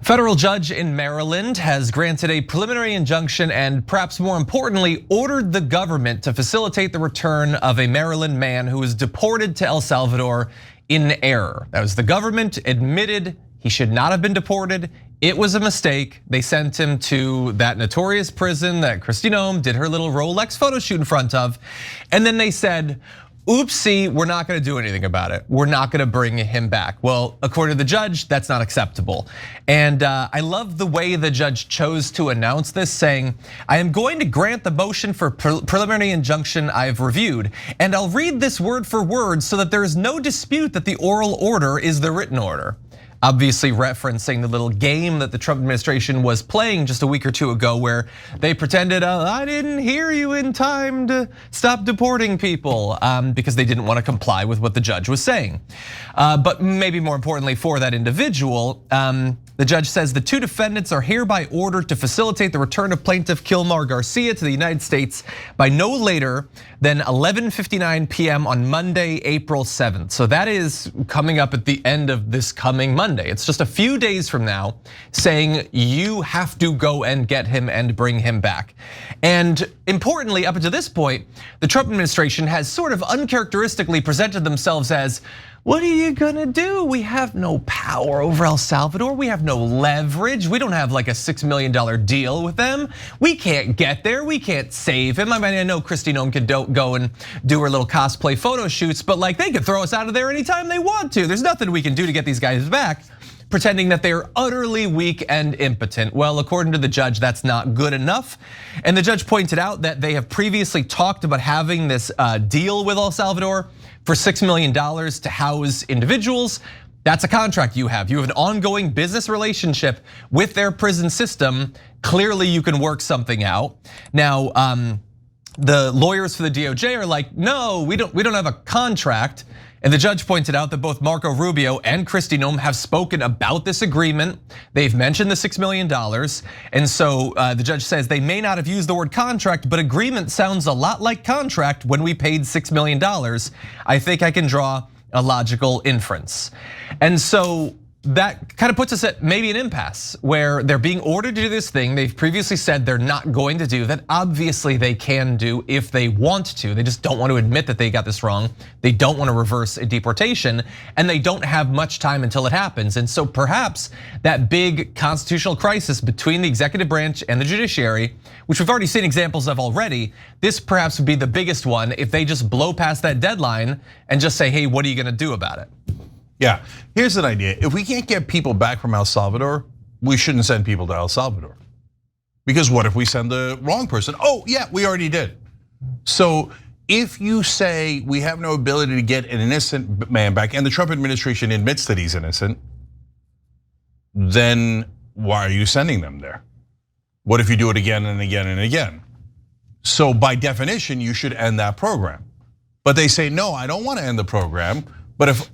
Federal judge in Maryland has granted a preliminary injunction and, perhaps more importantly, ordered the government to facilitate the return of a Maryland man who was deported to El Salvador in error. That was the government admitted he should not have been deported. It was a mistake. They sent him to that notorious prison that Kristi Noem did her little Rolex photo shoot in front of. And then they said, oopsie, we're not gonna do anything about it. We're not gonna bring him back. Well, according to the judge, that's not acceptable. And I love the way the judge chose to announce this, saying, I am going to grant the motion for preliminary injunction I've reviewed. And I'll read this word for word so that there is no dispute that the oral order is the written order. Obviously referencing the little game that the Trump administration was playing just a week or two ago where they pretended, I didn't hear you in time to stop deporting people because they didn't want to comply with what the judge was saying. But maybe more importantly for that individual, the judge says the two defendants are hereby ordered to facilitate the return of plaintiff Kilmar Garcia to the United States by no later than 11:59 p.m. on Monday, April 7th. So that is coming up at the end of this coming Monday. It's just a few days from now, saying you have to go and get him and bring him back. And importantly, up until this point, the Trump administration has sort of uncharacteristically presented themselves as, what are you gonna do? We have no power over El Salvador. We have no leverage. We don't have like a $6 million deal with them. We can't get there. We can't save him. I mean, I know Kristi Noem could go and do her little cosplay photo shoots, but like they could throw us out of there anytime they want to. There's nothing we can do to get these guys back, pretending that they're utterly weak and impotent. Well, according to the judge, that's not good enough. And the judge pointed out that they have previously talked about having this deal with El Salvador for $6 million to house individuals. That's a contract you have. You have an ongoing business relationship with their prison system. Clearly you can work something out. Now, the lawyers for the DOJ are like, no, we don't have a contract. And the judge pointed out that both Marco Rubio and Kristi Noem have spoken about this agreement. They've mentioned the $6 million. And so the judge says they may not have used the word contract, but agreement sounds a lot like contract when we paid $6 million. I think I can draw a logical inference. And so that kind of puts us at maybe an impasse where they're being ordered to do this thing they've previously said they're not going to do, that obviously they can do if they want to. They just don't want to admit that they got this wrong. They don't want to reverse a deportation, and they don't have much time until it happens. And so perhaps that big constitutional crisis between the executive branch and the judiciary, which we've already seen examples of already, this perhaps would be the biggest one if they just blow past that deadline and just say, hey, what are you gonna do about it? Yeah, here's an idea. If we can't get people back from El Salvador, we shouldn't send people to El Salvador. Because what if we send the wrong person? Oh yeah, we already did. So if you say we have no ability to get an innocent man back, and the Trump administration admits that he's innocent, then why are you sending them there? What if you do it again and again and again? So by definition, you should end that program. But they say, no, I don't want to end the program.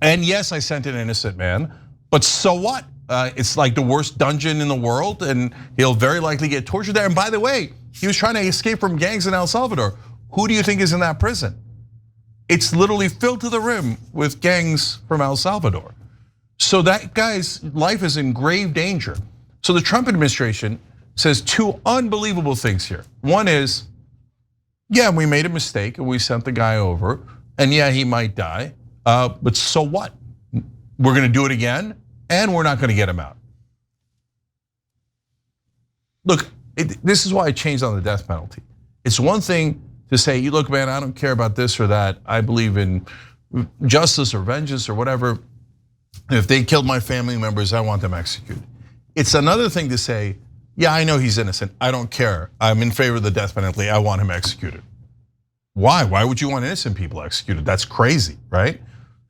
And yes, I sent an innocent man, but so what? It's like the worst dungeon in the world, and he'll very likely get tortured there. And by the way, he was trying to escape from gangs in El Salvador. Who do you think is in that prison? It's literally filled to the rim with gangs from El Salvador. So that guy's life is in grave danger. So the Trump administration says two unbelievable things here. One is, yeah, we made a mistake and we sent the guy over, and yeah, he might die. But so what? We're gonna do it again, and we're not gonna get him out. Look, this is why I changed on the death penalty. It's one thing to say, look, man, I don't care about this or that. I believe in justice or vengeance or whatever. If they killed my family members, I want them executed. It's another thing to say, yeah, I know he's innocent. I don't care. I'm in favor of the death penalty. I want him executed. Why? Why would you want innocent people executed? That's crazy, right?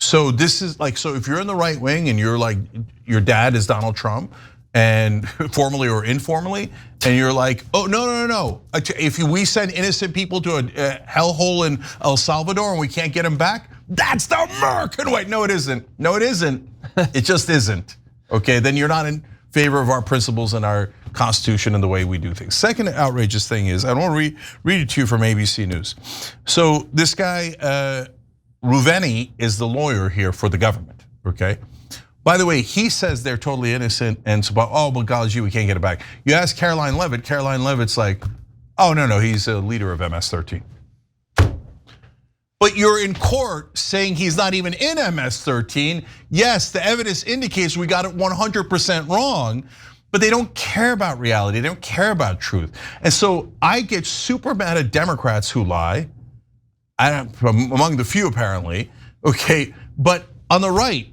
So this is like, so if you're in the right wing and you're like, your dad is Donald Trump, and formally or informally, and you're like, oh, no. If we send innocent people to a hellhole in El Salvador and we can't get them back, that's the American way. No, it isn't. No, it isn't. It just isn't. Okay, then you're not in favor of our principles and our Constitution and the way we do things. Second outrageous thing is, I want to read it to you from ABC News. So this guy, Ruveni, is the lawyer here for the government, okay? By the way, he says they're totally innocent and so, oh, but golly, we can't get it back. You ask Caroline Leavitt's like, oh, no, he's a leader of MS-13. But you're in court saying he's not even in MS-13. Yes, the evidence indicates we got it 100% wrong, but they don't care about reality. They don't care about truth. And so I get super mad at Democrats who lie, among the few apparently, okay? But on the right,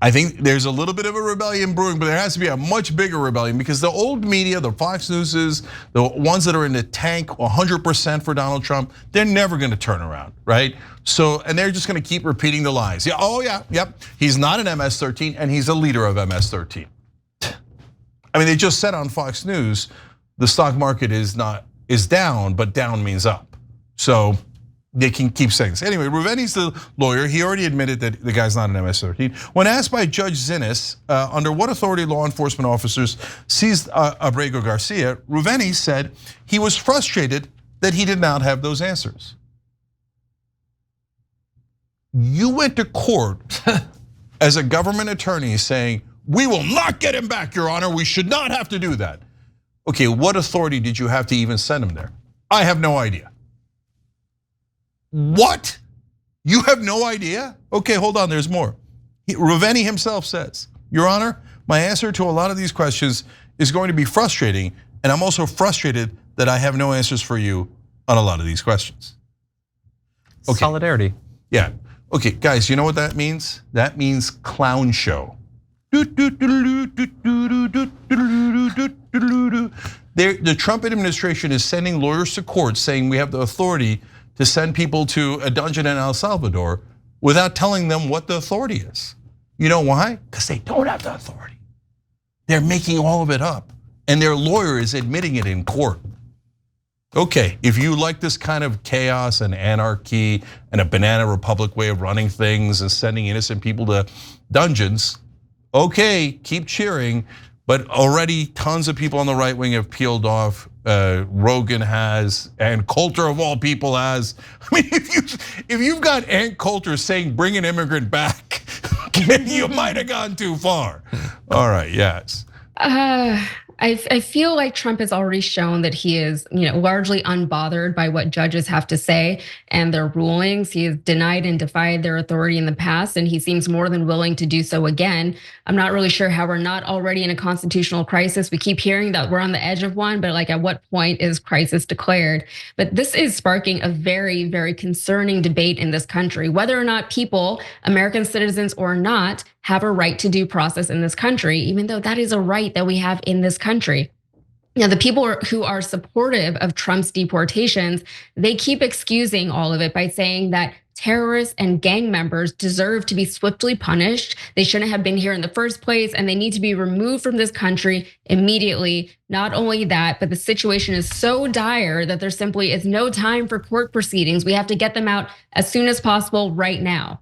I think there's a little bit of a rebellion brewing, but there has to be a much bigger rebellion because the old media, the Fox Newses, the ones that are in the tank 100% for Donald Trump, they're never gonna turn around, right? So, and they're just gonna keep repeating the lies. Yeah, oh yeah, yep, he's not an MS-13 and he's a leader of MS-13. I mean, they just said on Fox News, the stock market is down, but down means up. So, they can keep saying this. Anyway, Ruveni's the lawyer. He already admitted that the guy's not an MS-13. When asked by Judge Zinnes, under what authority law enforcement officers seized Abrego Garcia, Ruveni said he was frustrated that he did not have those answers. You went to court as a government attorney saying, we will not get him back, Your Honor. We should not have to do that. Okay, what authority did you have to even send him there? I have no idea. What? You have no idea? Okay, hold on, there's more. Ruveni himself says, Your Honor, my answer to a lot of these questions is going to be frustrating, and I'm also frustrated that I have no answers for you on a lot of these questions. Okay. Solidarity. Yeah, okay, guys, you know what that means? That means clown show. The Trump administration is sending lawyers to court saying we have the authority to send people to a dungeon in El Salvador without telling them what the authority is. You know why? Because they don't have the authority. They're making all of it up, and their lawyer is admitting it in court. Okay, if you like this kind of chaos and anarchy and a banana republic way of running things and sending innocent people to dungeons, okay, keep cheering. But already tons of people on the right wing have peeled off. Rogan has, and Coulter of all people has. I mean, if you've got Ann Coulter saying bring an immigrant back, you might have gone too far. All right, yes. I feel like Trump has already shown that he is, largely unbothered by what judges have to say and their rulings. He has denied and defied their authority in the past, and he seems more than willing to do so again. I'm not really sure how we're not already in a constitutional crisis. We keep hearing that we're on the edge of one, but like at what point is crisis declared? But this is sparking a very, very concerning debate in this country, whether or not people, American citizens or not, have a right to due process in this country, even though that is a right that we have in this country. Now, the people who are supportive of Trump's deportations, they keep excusing all of it by saying that terrorists and gang members deserve to be swiftly punished. They shouldn't have been here in the first place, and they need to be removed from this country immediately. Not only that, but the situation is so dire that there simply is no time for court proceedings. We have to get them out as soon as possible right now.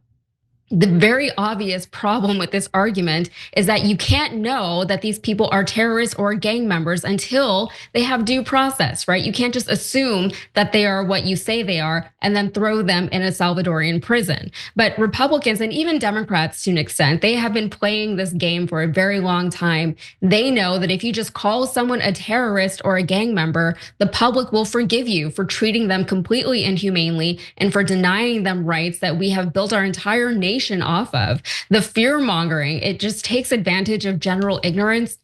The very obvious problem with this argument is that you can't know that these people are terrorists or gang members until they have due process, right? You can't just assume that they are what you say they are and then throw them in a Salvadorian prison. But Republicans and even Democrats, to an extent, they have been playing this game for a very long time. They know that if you just call someone a terrorist or a gang member, the public will forgive you for treating them completely inhumanely and for denying them rights that we have built our entire nation off of. The fear mongering, it just takes advantage of general ignorance.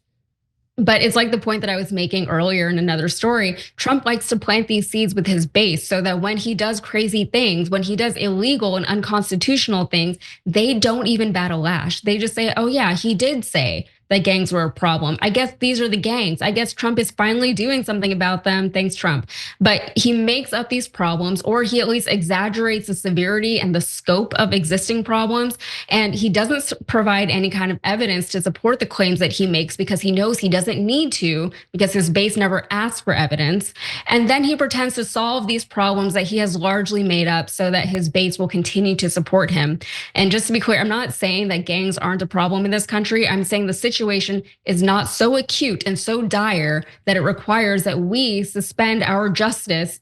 But it's like the point that I was making earlier in another story. Trump likes to plant these seeds with his base so that when he does crazy things, when he does illegal and unconstitutional things, they don't even bat a lash. They just say, oh yeah, he did say that gangs were a problem. I guess these are the gangs. I guess Trump is finally doing something about them. Thanks, Trump. But he makes up these problems, or he at least exaggerates the severity and the scope of existing problems. And he doesn't provide any kind of evidence to support the claims that he makes because he knows he doesn't need to, because his base never asked for evidence. And then he pretends to solve these problems that he has largely made up so that his base will continue to support him. And just to be clear, I'm not saying that gangs aren't a problem in this country. I'm saying the situation situation is not so acute and so dire that it requires that we suspend our justice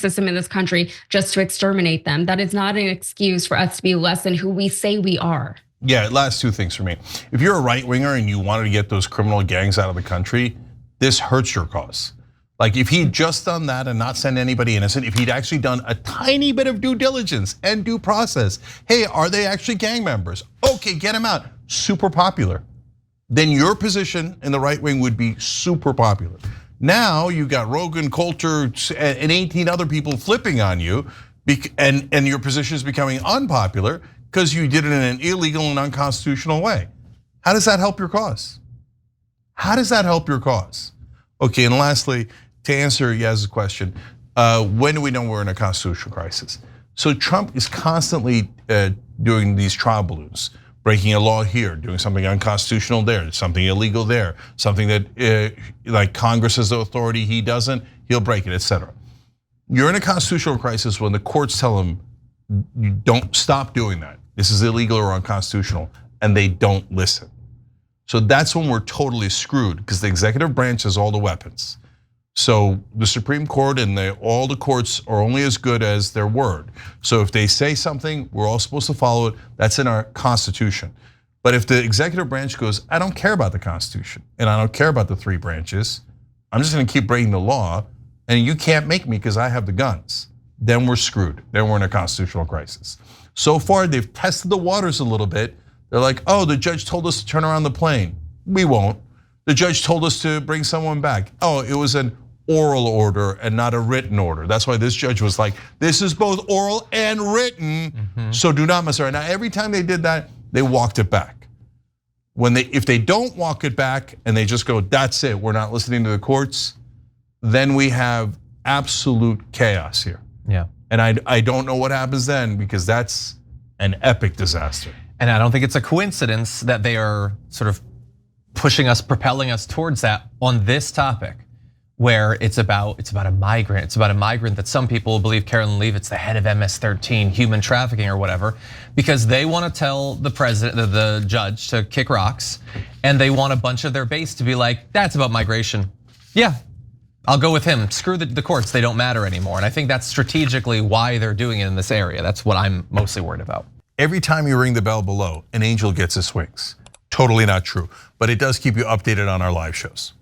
system in this country just to exterminate them. That is not an excuse for us to be less than who we say we are. Yeah, last two things for me. If you're a right winger and you wanted to get those criminal gangs out of the country, this hurts your cause. Like if he'd just done that and not send anybody innocent, if he'd actually done a tiny bit of due diligence and due process, hey, are they actually gang members? Okay, get them out. Super popular. Then your position in the right wing would be super popular. Now you got Rogan, Coulter, and 18 other people flipping on you, and your position is becoming unpopular because you did it in an illegal and unconstitutional way. How does that help your cause? How does that help your cause? Okay, and lastly, to answer Yaz's question, when do we know we're in a constitutional crisis? So Trump is constantly doing these trial balloons, breaking a law here, doing something unconstitutional there, something illegal there, something that like Congress has the authority, he doesn't, he'll break it, etc. You're in a constitutional crisis when the courts tell him, you don't stop doing that. This is illegal or unconstitutional, and they don't listen. So that's when we're totally screwed because the executive branch has all the weapons. So the Supreme Court and all the courts are only as good as their word. So if they say something, we're all supposed to follow it. That's in our Constitution. But if the executive branch goes, I don't care about the Constitution and I don't care about the three branches, I'm just gonna keep breaking the law and you can't make me because I have the guns, then we're screwed. Then we're in a constitutional crisis. So far, they've tested the waters a little bit. They're like, oh, the judge told us to turn around the plane. We won't. The judge told us to bring someone back. Oh, it was an oral order and not a written order. That's why this judge was like, this is both oral and written, so do not mess around. Now, every time they did that, they walked it back. If they don't walk it back and they just go, that's it, we're not listening to the courts, then we have absolute chaos here. Yeah. And I don't know what happens then because that's an epic disaster. And I don't think it's a coincidence that they are sort of pushing us, propelling us towards that on this topic, where it's about a migrant. It's about a migrant that some people believe Carolyn Leavitt's the head of MS-13, human trafficking or whatever, because they want to tell the president, the judge to kick rocks, and they want a bunch of their base to be like, that's about migration. Yeah, I'll go with him. Screw the courts, they don't matter anymore. And I think that's strategically why they're doing it in this area. That's what I'm mostly worried about. Every time you ring the bell below, an angel gets his wings. Totally not true, but it does keep you updated on our live shows.